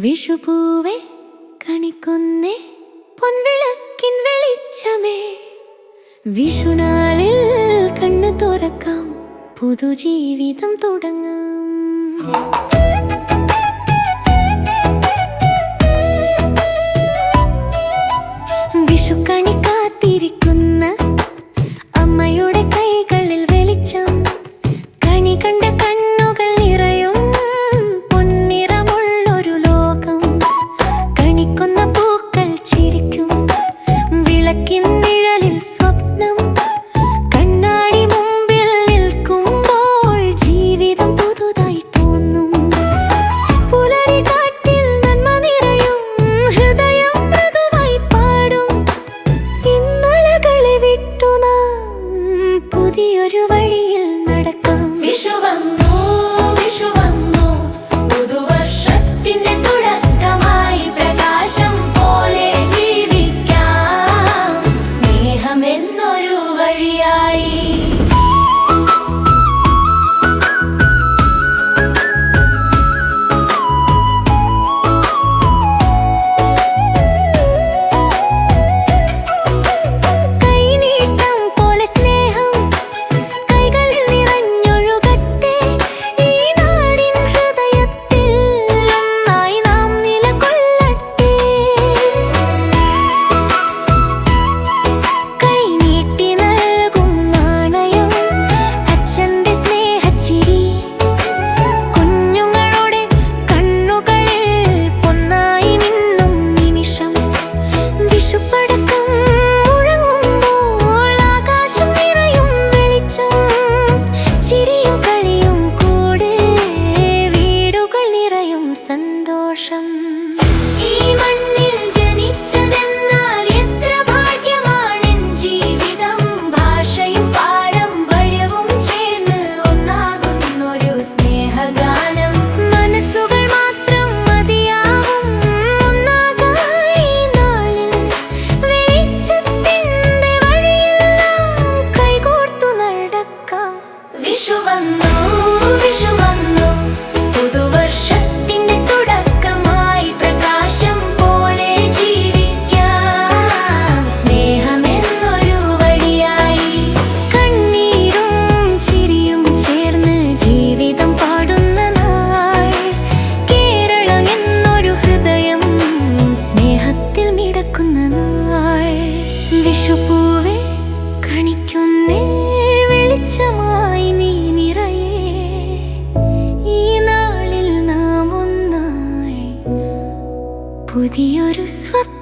വിഷുപൂവേ കണിക്കൊന്നേ പൊൻവിളക്കിൻ വെളിച്ചമേ, വിഷുനാളിൽ കണ്ണു തുറക്കാം, പുതുജീവിതം തുടങ്ങാം. വിഷുക്കണി കാത്തിരിക്കുന്ന അമ്മയുടെ കൈകളിൽ വെളിച്ചം, കണി കണ്ട കണ്ണുകൾ നിറയും പൊന്നിറമുള്ളൊരു ലോകം. കണിക്കുന്ന പൂക്കൾ ചിരിക്കും, വിളക്കിൻ നിഴലിൽ സ്വപ്നം. കണ്ണാടി മുമ്പിൽ നിൽക്കുമ്പോൾ ജീവിതം പുതുതായി തോന്നും. പുലരി കാട്ടിൽ നന്മ നിറയും, ഹൃദയം മൃദുവായി പാടും. ഇന്നലകളെ വിട്ടു നാം പുതിയൊരു വഴിയിൽ നടക്കാം. വിഷു വന്നു, വിഷു വന്നു, പുതുവർഷത്തിന്റെ തുടക്കമായി. പ്രകാശം പോലെ ജീവിക്കാം, സ്നേഹമെന്നൊരു വഴിയായി. കൈനീട്ടം പോലെ സ്നേഹം കൈകളിൽ നിറഞ്ഞൊഴുകട്ടെ. ഈ നാടിൻ ഹൃദയത്തിൽ ഒന്നായി നാം നിലകൊള്ളട്ടെ. കൈനീട്ടി നൽകും നാണയം അച്ഛന്റെ സ്നേഹച്ചിരി. കുഞ്ഞുങ്ങളുടെ കണ്ണുകളിൽ പൊന്നായി മിന്നും നിമിഷം. വിഷുപ്പടക്കം മുഴങ്ങുമ്പോൾ ആകാശം നിറയും വെളിച്ചം. ചിരിയും കളിയും കൂടെ വീടുകൾ നിറയും സന്തോഷം. ഈ മണ്ണിൽ ജനിച്ചതെന്നാൽ എത്ര ഭാഗ്യമാണെൻ ജീവിതം. ഭാഷയും പാരമ്പര്യവും ചേർന്ന് ഒന്നാകുന്നൊരു സ്നേഹഗാനം. മനസ്സുകൾ മാത്രം മതിയാവും ഒന്നാകായി നാളിൽ. വെളിച്ചത്തിന്റെ വഴിയെല്ലാം കൈകോർത്തു നടക്കാം. വിഷു വന്നു, വിഷു വന്നു, പുതുവർഷത്തിന്റെ തുടക്കമായി. പ്രകാശം പോലെ ജീവിക്കാം, സ്നേഹമെന്നൊരു വഴിയായി. കണ്ണീരും ചിരിയും ചേർന്ന് ജീവിതം പാടുന്ന നാൾ. കേരളം എന്നൊരു ഹൃദയം സ്നേഹത്തിൽ മിടക്കുന്ന നാൾ. വിഷുപൂവേ കണിക്കൊന്നേ വെളിച്ചമായി നീ നിറയേ. ഈ നാളിൽ നാം ഒന്നായി പുതിയൊരു സ്വപ്നം